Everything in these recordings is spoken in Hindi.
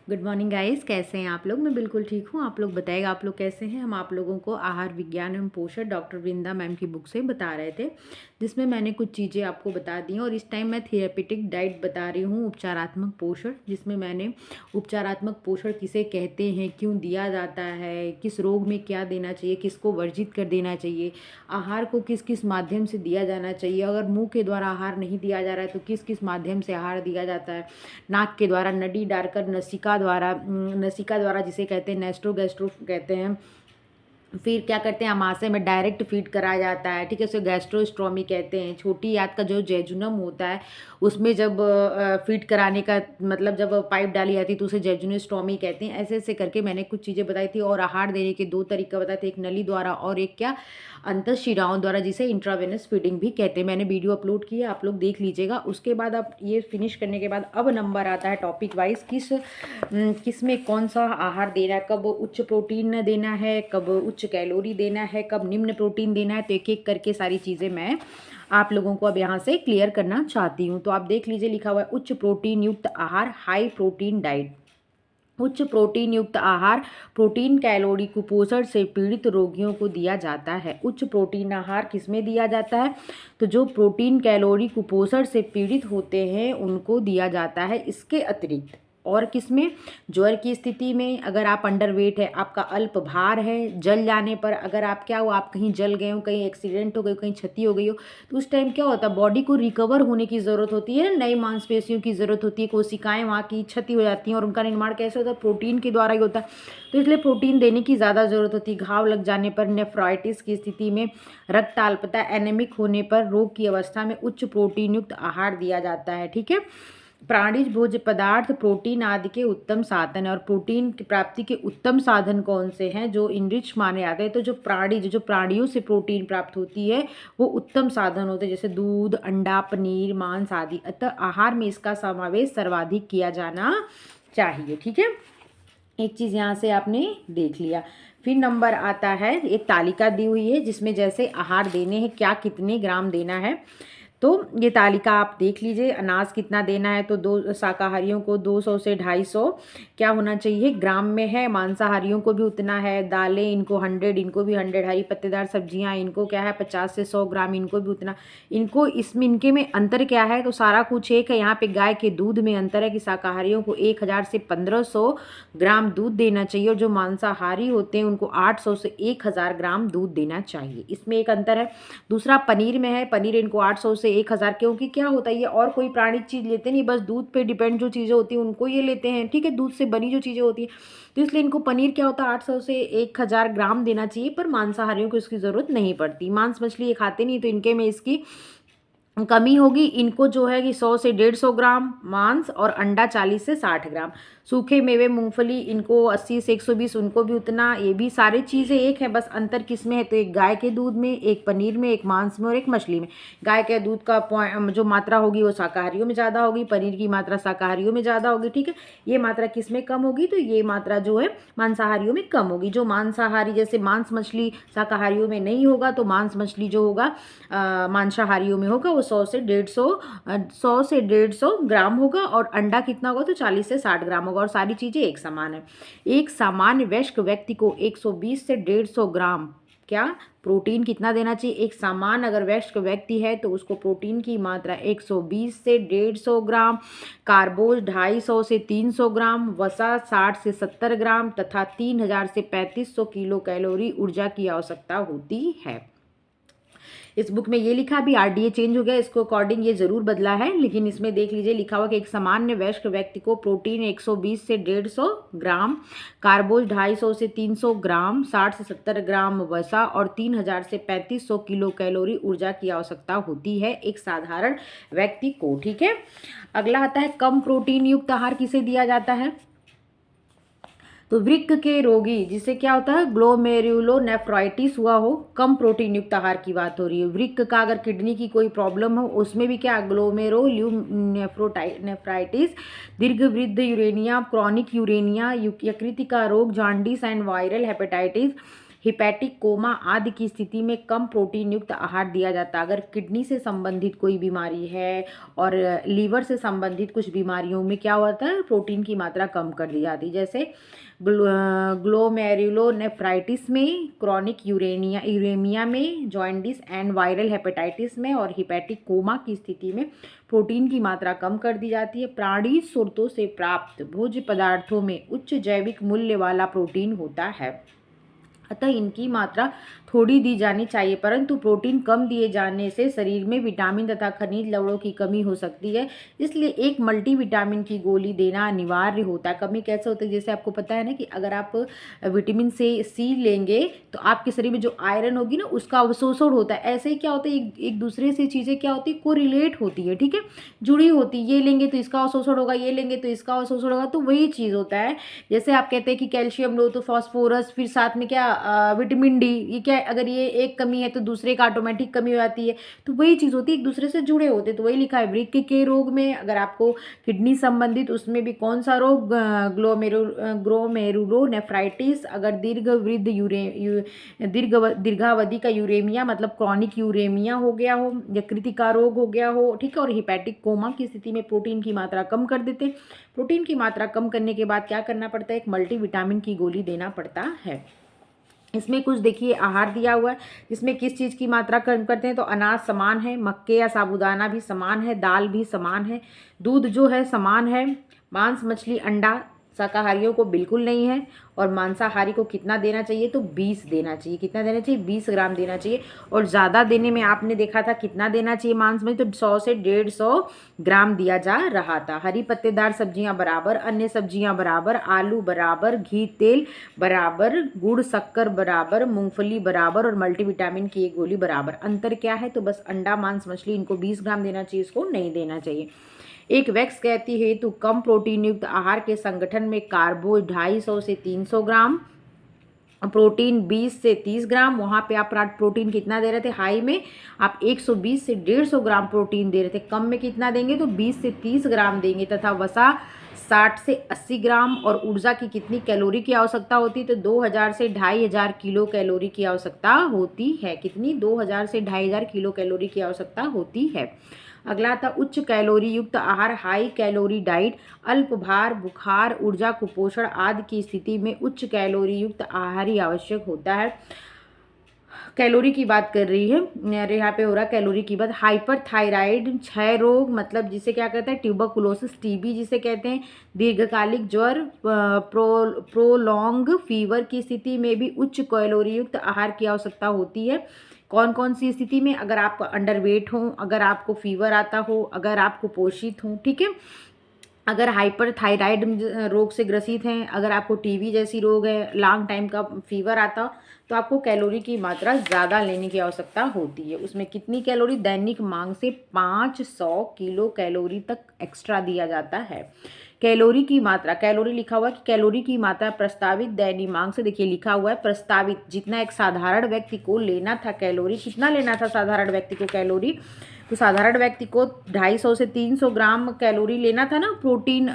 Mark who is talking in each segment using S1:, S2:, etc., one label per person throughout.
S1: गुड मॉर्निंग गाइस, कैसे हैं आप लोग। मैं बिल्कुल ठीक हूँ। आप लोग बताइएगा आप लोग कैसे हैं। हम आप लोगों को आहार विज्ञान एवं पोषण डॉक्टर वृंदा मैम की बुक से बता रहे थे, जिसमें मैंने कुछ चीज़ें आपको बता दी। और इस टाइम मैं थेरेपेटिक डाइट बता रही हूँ, उपचारात्मक पोषण, जिसमें मैंने उपचारात्मक पोषण किसे कहते हैं, क्यों दिया जाता है, किस रोग में क्या देना चाहिए, किसको वर्जित कर देना चाहिए, आहार को किस किस माध्यम से दिया जाना चाहिए, अगर मुँह के द्वारा आहार नहीं दिया जा रहा है तो किस किस माध्यम से आहार दिया जाता है, नाक के द्वारा, नडी डालकर, नसिका द्वारा जिसे कहते हैं नेस्ट्रोगैस्ट्रो कहते हैं। फिर क्या करते हैं, अमाशय में डायरेक्ट फीड कराया जाता है, ठीक है, उसे गैस्ट्रोस्टोमी कहते हैं। छोटी आंत का जो जेजुनम होता है उसमें जब फीड कराने का मतलब जब पाइप डाली जाती है तो उसे जेजुनोस्टोमी कहते हैं। ऐसे ऐसे करके मैंने कुछ चीज़ें बताई थी। और आहार देने के दो तरीका बताए थे, एक नली द्वारा और एक क्या अंतःशिराओं द्वारा, जिसे इंट्रावेनस फीडिंग भी कहते हैं। मैंने वीडियो अपलोड की है, आप लोग देख लीजिएगा। उसके बाद आप ये फिनिश करने के बाद अब नंबर आता है टॉपिक वाइज, किस में कौन सा आहार देना है, कब उच्च प्रोटीन देना है, कब उच्च कैलोरी देना है, कब निम्न प्रोटीन देना है। तो एक एक करके सारी चीज़ें मैं आप लोगों को अब यहाँ से क्लियर करना चाहती हूँ। तो आप देख लीजिए, लिखा हुआ है उच्च प्रोटीन युक्त आहार, हाई प्रोटीन डाइट। उच्च प्रोटीन युक्त आहार प्रोटीन कैलोरी कुपोषण से पीड़ित रोगियों को दिया जाता है। उच्च प्रोटीन आहार किसमें दिया जाता है, तो जो प्रोटीन कैलोरी कुपोषण से पीड़ित होते हैं उनको दिया जाता है। इसके अतिरिक्त और किसमें, ज्वर की स्थिति में, अगर आप अंडरवेट है, आपका अल्प भार है, जल जाने पर, अगर आप क्या हो, आप कहीं जल गए हो, कहीं एक्सीडेंट हो गई, कहीं क्षति हो गई हो, तो उस टाइम क्या होता है, बॉडी को रिकवर होने की ज़रूरत होती है, नई मांसपेशियों की ज़रूरत होती है, कोशिकाएं वहाँ की क्षति हो जाती हैं और उनका निर्माण कैसे होता है, प्रोटीन के द्वारा ही होता है। तो इसलिए प्रोटीन देने की ज़्यादा ज़रूरत होती है। घाव लग जाने पर, नेफ्राइटिस की स्थिति में, रक्त अल्पता, एनेमिक होने पर, रोग की अवस्था में उच्च प्रोटीन युक्त आहार दिया जाता है, ठीक है। प्राणिज भोज्य पदार्थ प्रोटीन आदि के उत्तम साधन है। और प्रोटीन की प्राप्ति के उत्तम साधन कौन से हैं, जो इनरिच माने जाते हैं, तो जो प्राणियों से प्रोटीन प्राप्त होती है वो उत्तम साधन होते हैं, जैसे दूध, अंडा, पनीर, मांस आदि। अतः आहार में इसका समावेश सर्वाधिक किया जाना चाहिए, ठीक है। एक चीज़ यहाँ से आपने देख लिया। फिर नंबर आता है, एक तालिका दी हुई है जिसमें जैसे आहार देने हैं, क्या कितने ग्राम देना है। तो ये तालिका आप देख लीजिए। अनाज कितना देना है, तो दो शाकाहारियों को 200 से 250 क्या होना चाहिए ग्राम में है, मांसाहारियों को भी उतना है। दालें इनको 100, इनको भी 100। हरी पत्तेदार सब्जियां इनको क्या है 50 से 100 ग्राम, इनको भी उतना। इनको इसमें इनके में अंतर क्या है, तो सारा कुछ एक है। यहाँ पे गाय के दूध में अंतर है कि शाकाहारियों को 1000 से 1500 ग्राम दूध देना चाहिए और जो मांसाहारी होते हैं उनको 800 से 1000 ग्राम दूध देना चाहिए। इसमें एक अंतर है। दूसरा पनीर में है, पनीर इनको 800 से 1000, क्योंकि क्या होता है ये और कोई प्राणिक चीज़ लेते नहीं, बस दूध पे डिपेंड जो चीज़ें होती हैं उनको ये लेते हैं, ठीक है, दूध से बनी जो चीज़ें होती हैं। तो इसलिए इनको पनीर क्या होता है 800 से 1000 ग्राम देना चाहिए, पर मांसाहारियों को इसकी ज़रूरत नहीं पड़ती। मांस मछली ये खाते नहीं, तो इनके में इसकी कमी होगी। इनको जो है कि 100 से 150 ग्राम मांस और अंडा 40 से 60 ग्राम। सूखे मेवे मूंगफली इनको 80 से 120, उनको भी उतना। ये भी सारी चीज़ें एक है, बस अंतर किस में है, तो एक गाय के दूध में, एक पनीर में, एक मांस में और एक मछली में। गाय के दूध का जो मात्रा होगी वो शाकाहारियों में ज़्यादा होगी, पनीर की मात्रा शाकाहारियों में ज़्यादा होगी, ठीक है। ये मात्रा किस में कम होगी, तो ये मात्रा जो है मांसाहारियों में कम होगी। जो मांसाहारी जैसे मांस मछली शाकाहारियों में नहीं होगा, तो मांस मछली जो होगा मांसाहारियों में होगा वो 100 से 150 ग्राम होगा। और अंडा कितना होगा, तो 40 से 60 ग्राम होगा। और सारी चीज़ें एक समान है। एक सामान्य वयस्क व्यक्ति को 120 से 150 ग्राम क्या प्रोटीन कितना देना चाहिए। एक सामान्य अगर वयस्क व्यक्ति है तो उसको प्रोटीन की मात्रा 120 से 150 ग्राम, कार्बोज 250 से 300 ग्राम, वसा 60 से 70 ग्राम तथा 3000 से 3500 किलो कैलोरी ऊर्जा की आवश्यकता होती है। इस बुक में ये लिखा, भी आरडीए चेंज हो गया, इसको अकॉर्डिंग ये जरूर बदला है, लेकिन इसमें देख लीजिए लिखा हुआ कि एक सामान्य वयस्क व्यक्ति को प्रोटीन 120 से 150 ग्राम, कार्बोज 250 से 300 ग्राम, 60 से 70 ग्राम वसा और 3000 से 3500 किलो कैलोरी ऊर्जा की आवश्यकता होती है एक साधारण व्यक्ति को, ठीक है। अगला आता है कम प्रोटीन युक्त आहार किसे दिया जाता है, तो वृक्क के रोगी जिसे क्या होता है ग्लोमेरुलोनेफ्राइटिस हुआ हो, कम प्रोटीन युक्त आहार की बात हो रही है। वृक्क का अगर किडनी की कोई प्रॉब्लम हो उसमें भी क्या ग्लोमेरुलोनेफ्राइटिस, दीर्घवृद्ध यूरेनिया, क्रॉनिक यूरेनिया, यकृत का रोग, jaundice and viral hepatitis, hepatic coma आदि की स्थिति में कम प्रोटीन युक्त आहार दिया जाता है। अगर किडनी से संबंधित कोई बीमारी है और लीवर से संबंधित कुछ बीमारियों में क्या होता है, प्रोटीन की मात्रा कम कर दी जाती है। जैसे ग्लोमेरुलोनेफ्राइटिस में, क्रॉनिक यूरेमिया में, जॉन्डिस एंड वायरल हेपेटाइटिस में और हिपैटिक कोमा की स्थिति में प्रोटीन की मात्रा कम कर दी जाती है। प्राणी स्रोतों से प्राप्त भोज्य पदार्थों में उच्च जैविक मूल्य वाला प्रोटीन होता है, अतः इनकी मात्रा थोड़ी दी जानी चाहिए, परंतु प्रोटीन कम दिए जाने से शरीर में विटामिन तथा खनिज लवणों की कमी हो सकती है, इसलिए एक मल्टीविटामिन की गोली देना अनिवार्य होता है। कमी कैसे होती है, जैसे आपको पता है ना कि अगर आप विटामिन सी लेंगे तो आपके शरीर में जो आयरन होगी ना उसका अवशोषण होता है। ऐसे ही क्या होता है, एक दूसरे से चीज़ें क्या होती है, कोरिलेट होती है, ठीक है, जुड़ी होती है। ये लेंगे तो इसका अवशोषण होगा, ये लेंगे तो इसका अवशोषण होगा, तो वही चीज़ होता है। जैसे आप कहते हैं कि कैल्शियम लो तो फॉस्फोरस, फिर साथ में क्या विटामिन डी, ये क्या, अगर ये एक कमी है तो दूसरे का ऑटोमेटिक कमी हो जाती है, तो वही चीज़ होती है, एक दूसरे से जुड़े होते हैं। तो वही लिखा है वृक्क के रोग में, अगर आपको किडनी संबंधित उसमें भी कौन सा रोग, ग्लोमेरुलोनेफ्राइटिस, अगर दीर्घावधि का यूरेमिया मतलब क्रॉनिक यूरेमिया हो गया हो, यकृत का रोग हो गया हो, ठीक है, और हिपैटिक कोमा की स्थिति में प्रोटीन की मात्रा कम कर देते हैं। प्रोटीन की मात्रा कम करने के बाद क्या करना पड़ता है, एक मल्टीविटामिन की गोली देना पड़ता है। इसमें कुछ देखिए आहार दिया हुआ है, जिसमें किस चीज़ की मात्रा कम करते हैं, तो अनाज समान है, मक्के या साबूदाना भी समान है, दाल भी समान है, दूध जो है समान है, मांस मछली अंडा शाकाहारियों को बिल्कुल नहीं है, और मांसाहारी को कितना देना चाहिए, तो 20 देना चाहिए। कितना देना चाहिए, 20 ग्राम देना चाहिए। और ज़्यादा देने में आपने देखा था कितना देना चाहिए मांस में, तो 100 से 150 ग्राम दिया जा रहा था। हरी पत्तेदार सब्जियां बराबर, अन्य सब्जियां बराबर, आलू बराबर, घी तेल बराबर, गुड़ शक्कर बराबर, मूंगफली बराबर और मल्टीविटामिन की एक गोली बराबर। अंतर क्या है, तो बस अंडा मांस मछली इनको 20 ग्राम देना चाहिए, इसको नहीं देना चाहिए। एक वैक्स कहती है तो कम प्रोटीन युक्त आहार के संगठन में कार्बो 250 से 300 ग्राम, प्रोटीन 20 से 30 ग्राम। वहाँ पे आप प्रोटीन कितना दे रहे थे, हाई में आप 120 से 150 ग्राम प्रोटीन दे रहे थे, कम में कितना देंगे, तो 20 से 30 ग्राम देंगे, तथा वसा 60 से 80 ग्राम। और ऊर्जा की कितनी कैलोरी की आवश्यकता होती है, तो 2000 से 2500 किलो कैलोरी की आवश्यकता होती है। कितनी, 2000 से 2500 किलो कैलोरी की आवश्यकता होती है। अगला था उच्च कैलोरी युक्त आहार, हाई कैलोरी डाइट। अल्प भार, बुखार, ऊर्जा, कुपोषण आदि की स्थिति में उच्च कैलोरी युक्त आहार ही आवश्यक होता है। कैलोरी की बात कर रही है, अरे यहाँ पे हो रहा है कैलोरी की बात। हाइपरथायराइड क्षय रोग, मतलब जिसे क्या कहते हैं, ट्यूबरकुलोसिस टीबी जिसे कहते हैं, दीर्घकालिक ज्वर, प्रोलॉन्ग फीवर की स्थिति में भी उच्च कैलोरी युक्त आहार की आवश्यकता होती है। कौन कौन सी स्थिति में, अगर आप अंडरवेट हो, अगर आपको फीवर आता हो, अगर आप कुपोषित हो, ठीक है, अगर हाइपरथायराइड रोग से ग्रसित हैं, अगर आपको टीबी जैसी रोग है, लॉन्ग टाइम का फीवर आता, तो आपको कैलोरी की मात्रा ज़्यादा लेने की आवश्यकता होती है। उसमें कितनी कैलोरी, दैनिक मांग से 500 किलो कैलोरी तक एक्स्ट्रा दिया जाता है। कैलोरी की मात्रा, कैलोरी लिखा हुआ है कि कैलोरी की मात्रा प्रस्तावित दैनिक मांग से, देखिए लिखा हुआ है प्रस्तावित, जितना एक साधारण व्यक्ति को लेना था कैलोरी, कितना लेना था साधारण व्यक्ति को कैलोरी, तो साधारण व्यक्ति को 250 से 300 ग्राम कैलोरी लेना था ना। प्रोटीन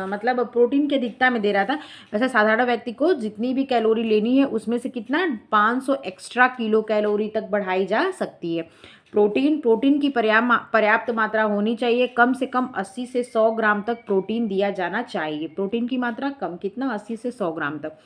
S1: मतलब प्रोटीन की अधिकता में दे रहा था, वैसे साधारण व्यक्ति को जितनी भी कैलोरी लेनी है उसमें से कितना 500 एक्स्ट्रा किलो कैलोरी तक बढ़ाई जा सकती है। प्रोटीन की पर्याप्त मात्रा होनी चाहिए, कम से कम 80 से 100 ग्राम तक प्रोटीन दिया जाना चाहिए। प्रोटीन की मात्रा कम, कितना, 80 से 100 ग्राम तक,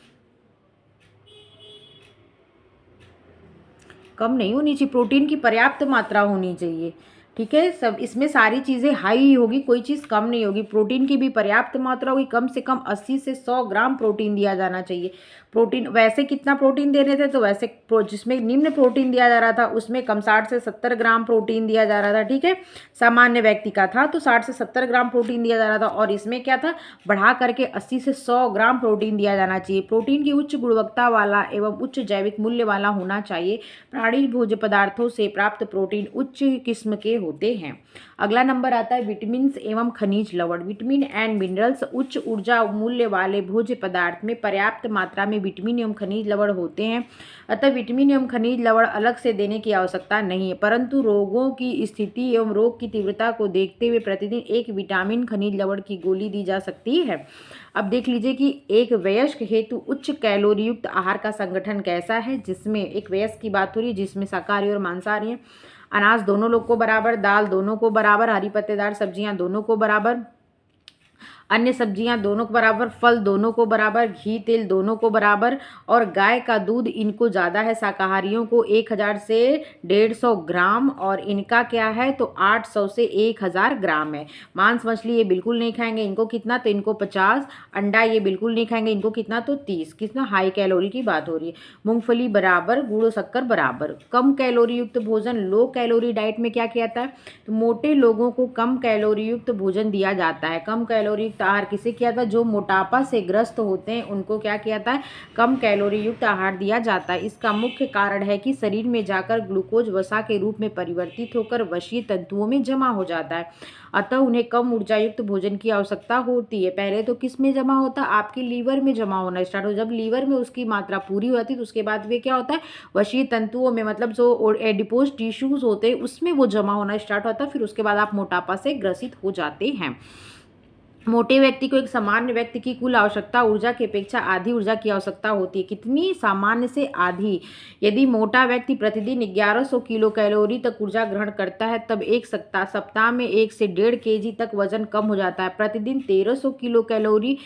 S1: कम नहीं होनी चाहिए, प्रोटीन की पर्याप्त मात्रा होनी चाहिए, ठीक है। सब इसमें सारी चीज़ें हाई होगी, कोई चीज़ कम नहीं होगी। प्रोटीन की भी पर्याप्त मात्रा होगी, कम से कम 80 से 100 ग्राम प्रोटीन दिया जाना चाहिए। प्रोटीन वैसे कितना प्रोटीन दे रहे थे, तो वैसे जिसमें निम्न प्रोटीन दिया जा रहा था उसमें कम 60 से 70 ग्राम प्रोटीन दिया जा रहा था, ठीक है। सामान्य व्यक्ति का था तो 60 से 70 ग्राम प्रोटीन दिया जा रहा था, और इसमें क्या था, बढ़ा करके 80 से 100 ग्राम प्रोटीन दिया जाना चाहिए। प्रोटीन की उच्च गुणवत्ता वाला एवं उच्च जैविक मूल्य वाला होना चाहिए। प्राणी भोज्य पदार्थों से प्राप्त प्रोटीन उच्च किस्म के होते हैं। अगला नंबर आता है विटामिन एवं खनिज लवण। विटामिन एंड मिनरल्स उच्च ऊर्जा मूल्य वाले भोज्य पदार्थ में पर्याप्त मात्रा में विटामिन एवं खनिज लवण होते हैं, अतः विटामिन एवं खनिज लवण अलग से देने की आवश्यकता नहीं है, परंतु रोगों की स्थिति एवं रोग की तीव्रता को देखते हुए प्रतिदिन एक विटामिन खनिज लवण की गोली दी जा सकती है। अब देख लीजिए कि एक वयस्क हेतु उच्च कैलोरी युक्त आहार का संगठन कैसा है, जिसमें एक वयस्क की बात हो रही है जिसमें शाकाहारी और मांसाहारी हैं। अनाज दोनों लोग को बराबर, दाल दोनों को बराबर, हरी पत्तेदार सब्जियां दोनों को बराबर, अन्य सब्जियां दोनों को बराबर, फल दोनों को बराबर, घी तेल दोनों को बराबर, और गाय का दूध इनको ज़्यादा है। शाकाहारियों को 1000 से 150 ग्राम और इनका क्या है तो 800 से 1000 ग्राम है। मांस मछली ये बिल्कुल नहीं खाएंगे, इनको कितना तो इनको 50। अंडा ये बिल्कुल नहीं खाएंगे, इनको कितना तो 30। कितना हाई कैलोरी की बात हो रही है। मूंगफली बराबर, गुड़ शक्कर बराबर। कम कैलोरी युक्त भोजन, लो कैलोरी डाइट में क्या किया जाता है तो मोटे लोगों को कम कैलोरी युक्त भोजन दिया जाता है। कम कैलोरी युक्त आहार किसे किया था, जो मोटापा से ग्रस्त होते हैं उनको क्या किया जाता है, कम कैलोरी युक्त आहार दिया जाता है। इसका मुख्य कारण है कि शरीर में जाकर ग्लूकोज वसा के रूप में परिवर्तित होकर वशीय तंतुओं में जमा हो जाता है, अतः उन्हें कम ऊर्जा युक्त भोजन की आवश्यकता होती है। पहले तो किस में जमा होता है, आपके लीवर में जमा होना स्टार्ट हो। जब लीवर में उसकी मात्रा पूरी हो जाती है तो उसके बाद वे क्या होता है, वशीय तंतुओं में, मतलब जो एडिपोज टिश्यूज होते हैं उसमें वो जमा होना स्टार्ट होता है। फिर उसके बाद आप मोटापा से ग्रसित हो जाते हैं। मोटे व्यक्ति को एक सामान्य व्यक्ति की कुल आवश्यकता ऊर्जा की अपेक्षा आधी ऊर्जा की आवश्यकता होती है। कितनी, सामान्य से आधी। यदि मोटा व्यक्ति प्रतिदिन 1100 किलो कैलोरी तक ऊर्जा ग्रहण करता है तब एक सप्ताह में 1 से 1.5 kg तक वजन कम हो जाता है। प्रतिदिन 1300 किलो कैलोरी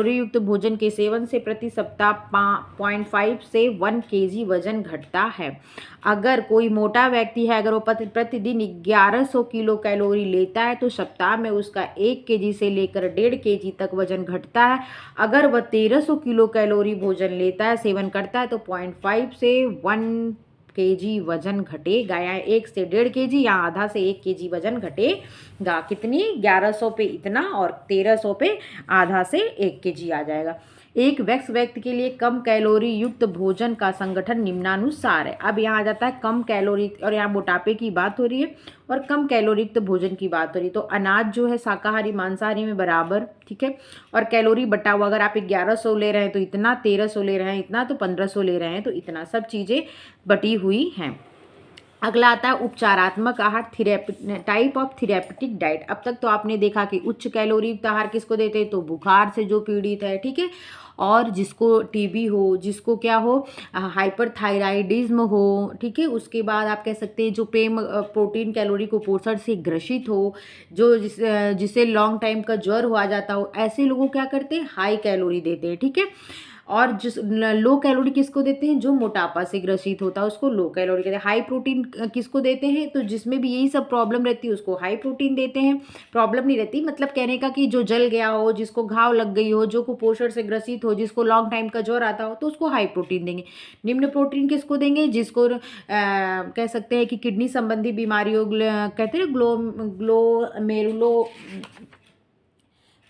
S1: युक्त भोजन के सेवन से प्रति सप्ताह 0.5 से 1 kg वजन घटता है। अगर कोई मोटा व्यक्ति है, अगर वो प्रतिदिन 1100 किलो कैलोरी लेता है तो सप्ताह में उसका 1 kg से लेकर 1.5 kg तक वजन घटता है। अगर वह 1300 किलो कैलोरी भोजन लेता है, सेवन करता है तो 0.5 से 1 kg वजन घटेगा, या 1 से 1.5 kg या आधा से 1 kg वजन घटेगा। कितनी, 1100 पे इतना और 1300 पे आधा से 1 kg आ जाएगा। एक वयस्क व्यक्ति के लिए कम कैलोरी युक्त भोजन का संगठन निम्नानुसार है। अब यहाँ आ जाता है कम कैलोरी, और यहाँ मोटापे की बात हो रही है और कम कैलोरी युक्त भोजन की बात हो रही है। तो अनाज जो है शाकाहारी मांसाहारी में बराबर, ठीक है, और कैलोरी बटा हुआ, अगर आप 1100 ले रहे हैं तो इतना, 1300 ले रहे हैं इतना, तो 1500 ले रहे हैं तो इतना, सब चीज़ें बटी हुई हैं। अगला आता है उपचारात्मक आहार, टाइप ऑफ थेरेपेटिक डाइट। अब तक तो आपने देखा कि उच्च कैलोरी युक्त आहार किसको देते हैं, तो बुखार से जो पीड़ित है, ठीक है, और जिसको टीबी हो, जिसको क्या हो, हाइपरथायराइडिज्म हो, ठीक है, उसके बाद आप कह सकते हैं जो प्रोटीन कैलोरी कुपोषण से ग्रसित हो, जो जिसे लॉन्ग टाइम का ज्वर हो आ जाता हो, ऐसे लोगों क्या करते हैं, हाई कैलोरी देते हैं, ठीक है। और जिस लो कैलोरी किसको देते हैं, जो मोटापा से ग्रसित होता है उसको लो कैलोरी कहते हैं। हाई प्रोटीन किसको देते हैं, तो जिसमें भी यही सब प्रॉब्लम रहती है उसको हाई प्रोटीन देते हैं। प्रॉब्लम नहीं रहती, मतलब कहने का कि जो जल गया हो, जिसको घाव लग गई हो, जो कुपोषण से ग्रसित हो, जिसको लॉन्ग टाइम का ज्वर आता हो, तो उसको हाई प्रोटीन देंगे। निम्न प्रोटीन किसको देंगे, जिसको कह सकते हैं कि किडनी संबंधी बीमारियों, कहते हैं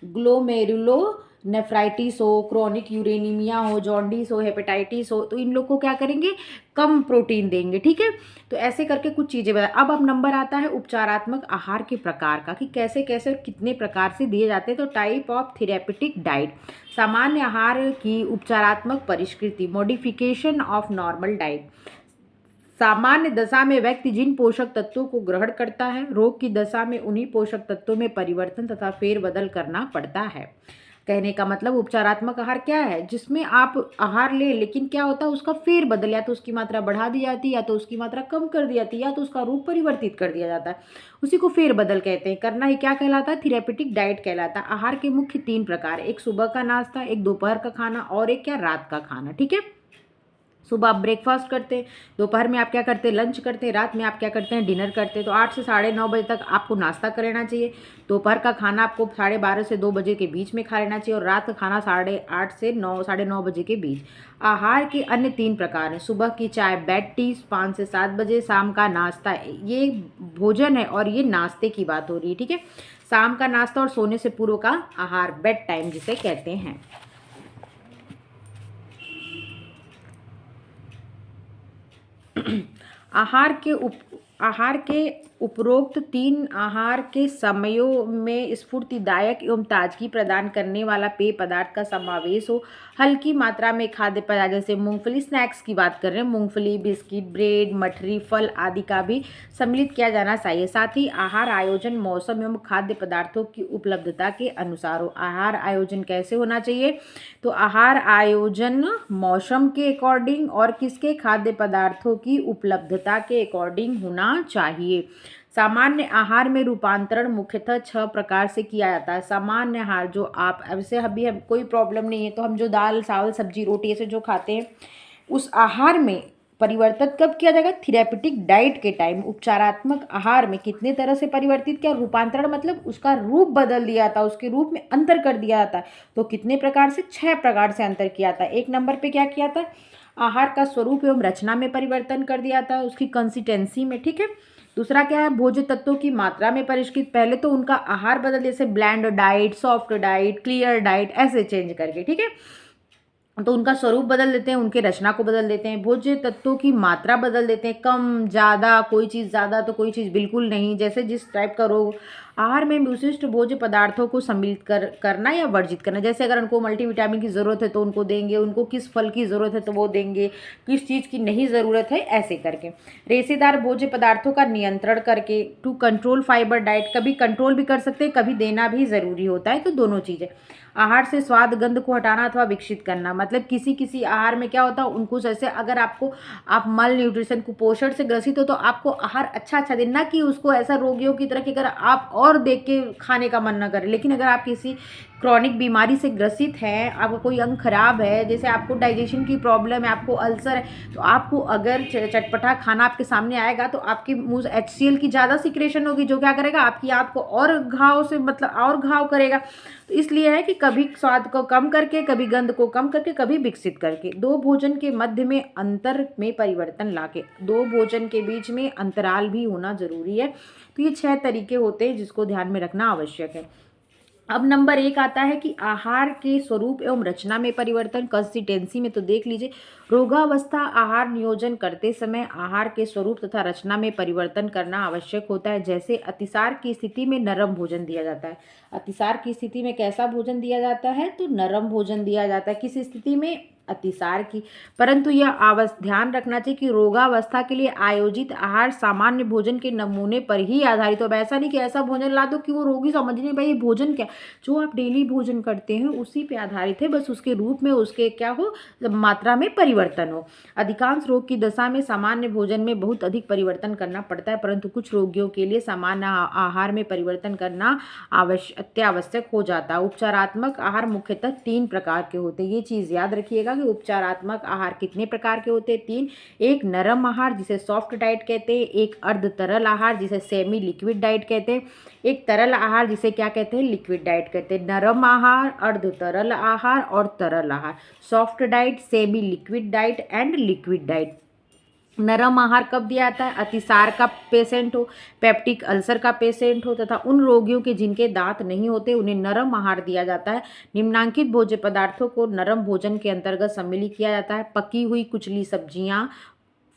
S1: ग्लोमेरुलो नेफ्राइटिस हो, क्रॉनिक यूरेनीमिया हो, जॉन्डिस हो, हेपेटाइटिस हो, तो इन लोग को क्या करेंगे, कम प्रोटीन देंगे, ठीक है। तो ऐसे करके कुछ चीज़ें बताएं। अब नंबर आता है उपचारात्मक आहार के प्रकार का, कि कैसे कैसे और कितने प्रकार से दिए जाते हैं। तो टाइप ऑफ थेरेपेटिक डाइट, सामान्य आहार की उपचारात्मक परिष्कृति, मॉडिफिकेशन ऑफ नॉर्मल डाइट। सामान्य दशा में व्यक्ति जिन पोषक तत्वों को ग्रहण करता है, रोग की दशा में उन्हीं पोषक तत्वों में परिवर्तन तथा फेरबदल करना पड़ता है। कहने का मतलब उपचारात्मक आहार क्या है, जिसमें आप आहार ले, लेकिन क्या होता है उसका फेरबदल, या तो उसकी मात्रा बढ़ा दी जाती है, या तो उसकी मात्रा कम कर दी जाती है, या तो उसका रूप परिवर्तित कर दिया जाता है, उसी को फेरबदल कहते हैं। करना ही क्या कहलाता है, थेरेपेटिक डाइट कहलाता है। आहार के मुख्य 3 प्रकार, एक सुबह का नाश्ता, एक दोपहर का खाना और एक क्या, रात का खाना, ठीक है। सुबह आप ब्रेकफास्ट करते हैं, दोपहर में आप क्या करते हैं, लंच करते हैं, रात में आप क्या करते हैं, डिनर करते हैं। तो 8 से 9:30 बजे तक आपको नाश्ता कर लेना चाहिए। दोपहर का खाना आपको 12:30 से 2 बजे के बीच में खा लेना चाहिए, और रात का खाना 8:30 से 9 बजे के बीच। आहार के अन्य 3 प्रकार हैं, सुबह की चाय, बेड टी 5 से 7 बजे, शाम का नाश्ता, ये भोजन है और ये नाश्ते की बात हो रही है, ठीक है। शाम का नाश्ता और सोने से पूर्व का आहार, बेड टाइम जिसे कहते हैं। आहार के उपरोक्त 3 आहार के समयों में स्फूर्तिदायक एवं ताजगी प्रदान करने वाला पेय पदार्थ का समावेश हो। हल्की मात्रा में खाद्य पदार्थ जैसे मूंगफली, स्नैक्स की बात कर रहे हैं, मूंगफली, बिस्किट, ब्रेड, मठरी, फल आदि का भी सम्मिलित किया जाना चाहिए। साथ ही आहार आयोजन मौसम एवं खाद्य पदार्थों की उपलब्धता के अनुसार हो। आहार आयोजन कैसे होना चाहिए? तो आहार आयोजन मौसम के अकॉर्डिंग और किसके, खाद्य पदार्थों की उपलब्धता के अकॉर्डिंग होना चाहिए। सामान्य आहार में रूपांतरण मुख्यतः 6 प्रकार से किया जाता है। सामान्य आहार जो आप ऐसे अभी हम कोई प्रॉब्लम नहीं है तो हम जो दाल चावल सब्जी रोटी ऐसे जो खाते हैं उस आहार में परिवर्तित कब किया जाएगा? थेरेपेटिक डाइट के टाइम। उपचारात्मक आहार में कितने तरह से परिवर्तित किया? रूपांतरण मतलब उसका रूप बदल दिया था, उसके रूप में अंतर कर दिया जाता है। तो कितने प्रकार से? 6 प्रकार से अंतर किया था। एक नंबर पे क्या किया था? आहार का स्वरूप एवं रचना में परिवर्तन कर दिया था, उसकी कंसिस्टेंसी में, ठीक है। दूसरा क्या है? भोज्य तत्वों की मात्रा में परिष्कृत। पहले तो उनका आहार बदल, जैसे bland diet, soft diet, clear diet ऐसे चेंज करके, ठीक है। तो उनका स्वरूप बदल देते हैं, उनके रचना को बदल देते हैं। भोज्य तत्वों की मात्रा बदल देते हैं, कम ज़्यादा, कोई चीज़ ज़्यादा तो कोई चीज़ बिल्कुल नहीं। जैसे जिस टाइप का रोग, आहार में विशिष्ट भोज्य पदार्थों को सम्मिलित करना या वर्जित करना। जैसे अगर उनको मल्टीविटामिन की ज़रूरत है तो उनको देंगे, उनको किस फल की ज़रूरत है तो वो देंगे, किस चीज़ की नहीं ज़रूरत है ऐसे करके। रेशेदार भोज्य पदार्थों का नियंत्रण करके, टू कंट्रोल फाइबर डाइट, कभी कंट्रोल भी कर सकते हैं, कभी देना भी ज़रूरी होता है, तो दोनों चीज़ें। आहार से स्वाद गंध को हटाना अथवा विकसित करना, मतलब किसी किसी आहार में क्या होता है उनको, जैसे अगर आपको आप मल न्यूट्रिशन कुपोषण से ग्रसित हो तो आपको आहार अच्छा अच्छा देना, ना कि उसको ऐसा रोगियों की तरह कि अगर आप और देख के खाने का मन ना करे। लेकिन अगर आप किसी क्रॉनिक बीमारी से ग्रसित हैं, आपका कोई अंग खराब है, जैसे आपको डाइजेशन की प्रॉब्लम है, आपको अल्सर है, तो आपको अगर चटपटा खाना आपके सामने आएगा तो आपके मुंह HCl की ज़्यादा सिक्रेशन होगी, जो क्या करेगा आपकी आंत को और घाव से मतलब और घाव करेगा। तो इसलिए है कि कभी स्वाद को कम करके, कभी गंध को कम करके, कभी विकसित करके। दो भोजन के मध्य में अंतर में परिवर्तन लाके, दो भोजन के बीच में अंतराल भी होना जरूरी है। तो ये 6 तरीके होते हैं जिसको ध्यान में रखना आवश्यक है। अब नंबर 1 आता है कि आहार के स्वरूप एवं रचना में परिवर्तन, कंसिस्टेंसी में। तो देख लीजिए, रोगावस्था आहार नियोजन करते समय आहार के स्वरूप तथा रचना में परिवर्तन करना आवश्यक होता है। जैसे अतिसार की स्थिति में नरम भोजन दिया जाता है। अतिसार की स्थिति में कैसा भोजन दिया जाता है? तो नरम भोजन दिया जाता है। किस स्थिति में? अतिसार की। परंतु यह ध्यान रखना चाहिए कि रोगावस्था के लिए आयोजित आहार सामान्य भोजन के नमूने पर ही आधारित हो। ऐसा नहीं कि ऐसा भोजन ला दो कि वो रोगी समझ नहीं भाई ये भोजन क्या, जो आप डेली भोजन करते हैं उसी पे आधारित है, बस उसके रूप में उसके क्या हो, मात्रा में परिवर्तन हो। अधिकांश रोग की दशा में सामान्य भोजन में बहुत अधिक परिवर्तन करना पड़ता है, परंतु कुछ रोगियों के लिए सामान्य आहार में परिवर्तन करना अत्यावश्यक हो जाता है। उपचारात्मक आहार मुख्यतः 3 प्रकार के होते हैं। ये चीज़ याद रखिएगा कि उपचारात्मक आहार कितने प्रकार के होते हैं? 3। एक नरम आहार जिसे सॉफ्ट डाइट कहते हैं, एक अर्ध तरल आहार जिसे सेमी लिक्विड डाइट कहते हैं, एक तरल आहार जिसे क्या कहते हैं? लिक्विड डाइट कहते हैं। नरम आहार, अर्ध तरल आहार और तरल आहार, soft diet, semi liquid diet and liquid diet. नरम आहार कब दिया जाता है? अतिसार का पेशेंट हो, पेप्टिक अल्सर का पेशेंट हो तथा उन रोगियों के जिनके दांत नहीं होते उन्हें नरम आहार दिया जाता है। निम्नांकित भोज्य पदार्थों को नरम भोजन के अंतर्गत सम्मिलित किया जाता है। पकी हुई कुचली सब्जियां,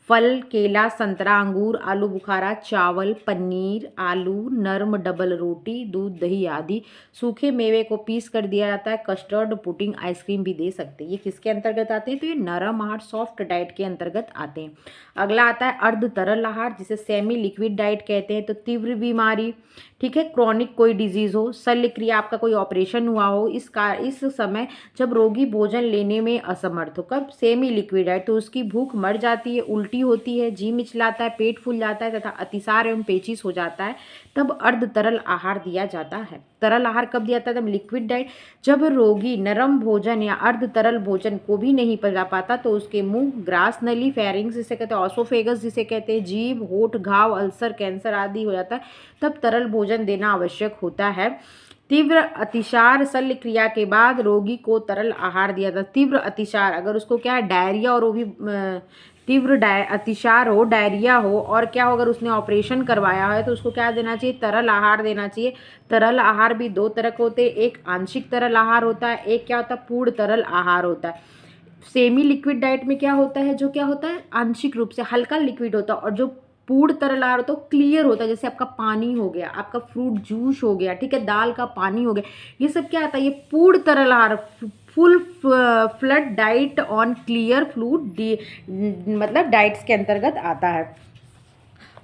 S1: फल, केला, संतरा, अंगूर, आलू बुखारा, चावल, पनीर, आलू, नरम डबल रोटी, दूध, दही आदि। सूखे मेवे को पीस कर दिया जाता है। कस्टर्ड, पुडिंग, आइसक्रीम भी दे सकते हैं। ये किसके अंतर्गत आते हैं? तो ये नरम आहार सॉफ्ट डाइट के अंतर्गत आते हैं। अगला आता है अर्ध तरल आहार जिसे सेमी लिक्विड डाइट कहते हैं। तो तीव्र बीमारी, ठीक है, क्रॉनिक कोई डिजीज हो, शल्य क्रिया, आपका कोई ऑपरेशन हुआ हो, इस समय जब रोगी भोजन लेने में असमर्थ हो, कब? Semi liquid diet. तो उसकी भूख मर जाती है, उल्टी होती है, जी मिचलाता है, पेट फूल जाता है तथा अतिसार एवं पेचिश हो जाता है, तब अर्ध तरल आहार दिया जाता है। तरल आहार कब दिया जाता है? तब लिक्विड डाइट। जब रोगी नरम भोजन या अर्ध तरल भोजन को भी नहीं पचा पाता तो उसके मुंह, ग्रास नली, फेरिंग्स जिसे कहते हैं, ऑसोफेगस जिसे कहते हैं, जीभ, होठ, घाव, अल्सर, कैंसर आदि हो जाता है, तब तरल भोजन देना आवश्यक होता है। तीव्र अतिसार शल्य क्रिया के बाद रोगी को तरल आहार दिया था। तीव्र अतिसार, अगर उसको क्या है डायरिया, और वो भी तीव्र अतिसार हो, डायरिया हो, और क्या हो अगर उसने ऑपरेशन करवाया है तो उसको क्या देना चाहिए? तरल आहार देना चाहिए। तरल आहार भी 2 तरह के होते हैं, एक आंशिक तरल आहार होता है, एक क्या होता है? पूर्ण तरल आहार होता है। सेमी लिक्विड डाइट में क्या होता है? जो क्या होता है? आंशिक रूप से हल्का लिक्विड होता है, और जो पूर्ण तरल आहार तो क्लियर होता है, जैसे आपका पानी हो गया, आपका फ्रूट जूस हो गया, ठीक है, दाल का पानी हो गया, ये सब क्या आता है, ये पूर्ण तरल आहार, full flood diet on clear fluid मतलब डाइट्स के अंतर्गत आता है।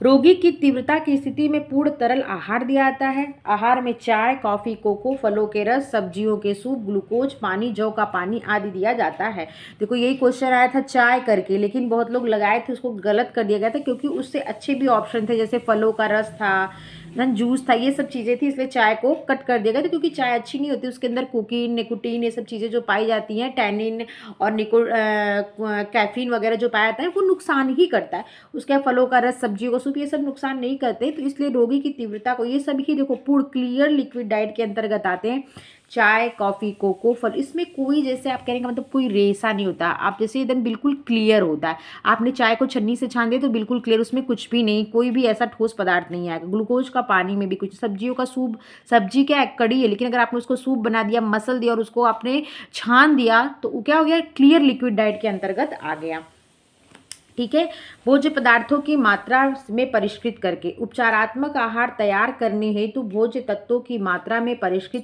S1: रोगी की तीव्रता की स्थिति में पूर्ण तरल आहार दिया जाता है। आहार में चाय, कॉफी, कोको, फलों के रस, सब्जियों के सूप, ग्लूकोज पानी, जौ का पानी आदि दिया जाता है। देखो यही क्वेश्चन आया था चाय करके, लेकिन बहुत लोग लगाए थे, उसको गलत कर दिया गया था, क्योंकि उससे अच्छे भी ऑप्शन थे, जैसे फलों का रस था, देन जूस था, ये सब चीज़ें थी, इसलिए चाय को कट कर दिया गया था, क्योंकि चाय अच्छी नहीं होती, उसके अंदर कुकीन, निकोटीन, ये सब चीज़ें जो पाई जाती हैं, टैनिन और कैफीन वगैरह जो पाया जाता है, वो नुकसान ही करता है। उसके फलों का रस, सब्जियों का सूप, ये सब नुकसान नहीं करते, तो इसलिए रोगी की तीव्रता को, ये सभी देखो पूर्ण क्लियर लिक्विड डाइट के अंतर्गत आते हैं। चाय, कॉफ़ी, कोको, फल, इसमें कोई, जैसे आप कहने का मतलब कोई रेसा नहीं होता, आप जैसे एकदम बिल्कुल क्लियर होता है। आपने चाय को छन्नी से छान दिया तो बिल्कुल क्लियर, उसमें कुछ भी नहीं, कोई भी ऐसा ठोस पदार्थ नहीं आएगा। ग्लूकोज का पानी में भी कुछ, सब्जियों का सूप, सब्जी क्या है, कड़ी है, लेकिन अगर आपने उसको सूप बना दिया, मसल दिया और उसको आपने छान दिया, तो वो क्या हो गया, क्लियर लिक्विड डाइट के अंतर्गत आ गया। ठीक है, भोज्य पदार्थों की मात्रा में परिष्कृत करके उपचारात्मक आहार तैयार करने हेतु भोज्य तत्वों की मात्रा में परिष्कृत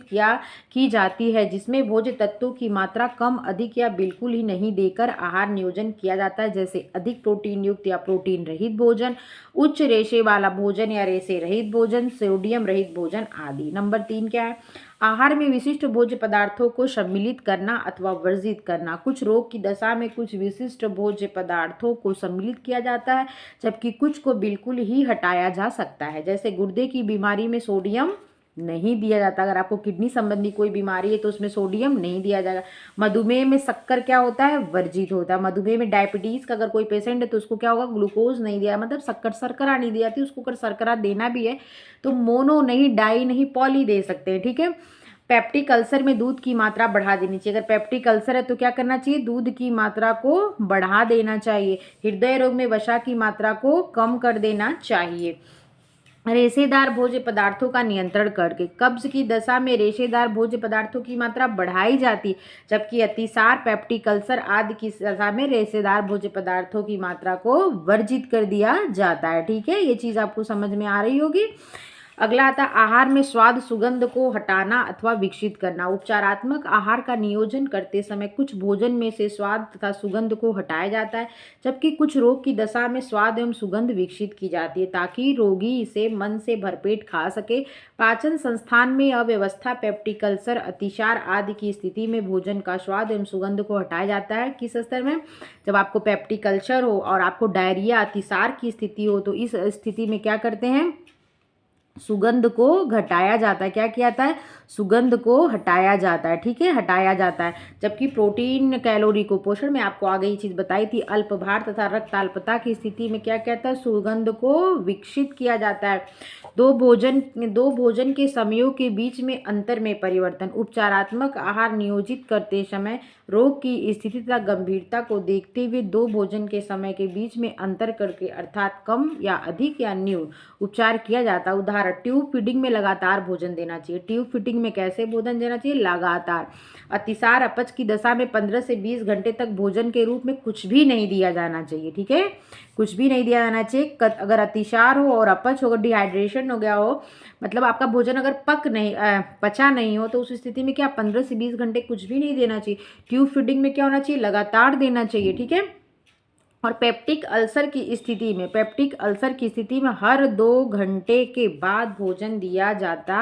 S1: की जाती है, जिसमें भोज्य तत्वों की मात्रा कम, अधिक या बिल्कुल ही नहीं देकर आहार नियोजन किया जाता है, जैसे अधिक प्रोटीन युक्त या प्रोटीन रहित भोजन, उच्च रेशे वाला भोजन या रेशे रहित भोजन, सोडियम रहित भोजन आदि। नंबर 3 क्या है, आहार में विशिष्ट भोज्य पदार्थों को सम्मिलित करना अथवा वर्जित करना। कुछ रोग की दशा में कुछ विशिष्ट भोज्य पदार्थों को सम्मिलित किया जाता है, जबकि कुछ को बिल्कुल ही हटाया जा सकता है, जैसे गुर्दे की बीमारी में सोडियम नहीं दिया जाता। अगर आपको किडनी संबंधी कोई बीमारी है तो उसमें सोडियम नहीं दिया जाएगा। मधुमेह में शक्कर क्या होता है, वर्जित होता है। मधुमेह में डायबिटीज़ का अगर कोई पेशेंट है तो उसको क्या होगा, ग्लूकोज नहीं दिया, मतलब शर्करा नहीं दी जाती उसको। अगर शर्करा देना भी है तो मोनो नहीं, डाई नहीं, पॉली दे सकते हैं, ठीक है। पेप्टिक अल्सर में दूध की मात्रा बढ़ा देनी चाहिए। अगर पेप्टिक अल्सर है तो क्या करना चाहिए, दूध की मात्रा को बढ़ा देना चाहिए। हृदय रोग में वसा की मात्रा को कम कर देना चाहिए। रेशेदार भोज्य पदार्थों का नियंत्रण करके, कब्ज की दशा में रेशेदार भोज्य पदार्थों की मात्रा बढ़ाई जाती, जबकि अतिसार, पेप्टिक अल्सर आदि की दशा में रेशेदार भोज्य पदार्थों की मात्रा को वर्जित कर दिया जाता है। ठीक है, ये चीज़ आपको समझ में आ रही होगी। अगला आता है आहार में स्वाद, सुगंध को हटाना अथवा विकसित करना। उपचारात्मक आहार का नियोजन करते समय कुछ भोजन में से स्वाद तथा सुगंध को हटाया जाता है, जबकि कुछ रोग की दशा में स्वाद एवं सुगंध विकसित की जाती है, ताकि रोगी इसे मन से भरपेट खा सके। पाचन संस्थान में अव्यवस्था, पेप्टिक अल्सर, अतिसार आदि की स्थिति में भोजन का स्वाद एवं सुगंध को हटाया जाता है। किस स्तर में, जब आपको पेप्टिक अल्सर हो और आपको डायरिया, अतिसार की स्थिति हो, तो इस स्थिति में क्या करते हैं, सुगंध को घटाया जाता है। क्या किया जाता है, सुगंध को हटाया जाता है। ठीक है, हटाया जाता है। जबकि प्रोटीन, कैलोरी को पोषण में आपको आगे ये चीज़ बताई थी, अल्प भार तथा रक्त अल्पता की स्थिति में क्या कहता है, सुगंध को विकसित किया जाता है। दो भोजन के समयों के बीच में अंतर में परिवर्तन। उपचारात्मक आहार नियोजित करते समय रोग की स्थिति तथा गंभीरता को देखते हुए दो भोजन के समय के बीच में अंतर करके, अर्थात कम या अधिक या न्यून उपचार किया जाता है। उदाहरण, ट्यूब फीडिंग में लगातार भोजन देना चाहिए। ट्यूब फीडिंग में कैसे भोजन देना चाहिए, लगातार। अतिसार, अपच की दशा में 15 से 20 घंटे तक भोजन के रूप में कुछ भी नहीं दिया जाना चाहिए। ठीक है, कुछ भी नहीं दिया जाना चाहिए। अगर अतिसार हो और अपच हो, डिहाइड्रेशन हो गया हो, मतलब आपका भोजन अगर पचा नहीं हो, तो उस स्थिति में क्या 15 से 20 घंटे कुछ भी नहीं देना चाहिए। ट्यूब फीडिंग में क्या होना चाहिए, लगातार देना चाहिए। ठीक है, और पेप्टिक अल्सर की स्थिति में हर 2 घंटे के बाद भोजन दिया जाता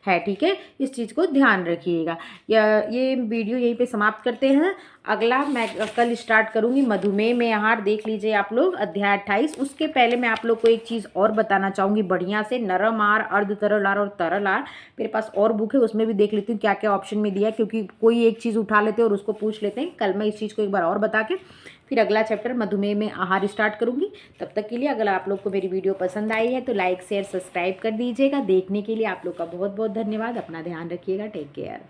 S1: है। ठीक है, इस चीज़ को ध्यान रखिएगा। ये वीडियो यहीं पे समाप्त करते हैं। अगला मैं कल स्टार्ट करूँगी मधुमेह में आहार, देख लीजिए आप लोग अध्याय 28। उसके पहले मैं आप लोग को एक चीज़ और बताना चाहूँगी बढ़िया से, नरम आहार, अर्ध तरल आहार और तरल आहार। मेरे पास और बुक है, उसमें भी देख लेती हूँ क्या क्या ऑप्शन में दिया है, क्योंकि कोई एक चीज़ उठा लेते हैं और उसको पूछ लेते हैं। कल मैं इस चीज़ को एक बार और बता के फिर अगला चैप्टर मधुमेह में आहार स्टार्ट करूंगी। तब तक के लिए अगर आप लोग को मेरी वीडियो पसंद आई है तो लाइक शेयर सब्सक्राइब कर दीजिएगा। देखने के लिए आप लोग का बहुत बहुत धन्यवाद। अपना ध्यान रखिएगा। Take care.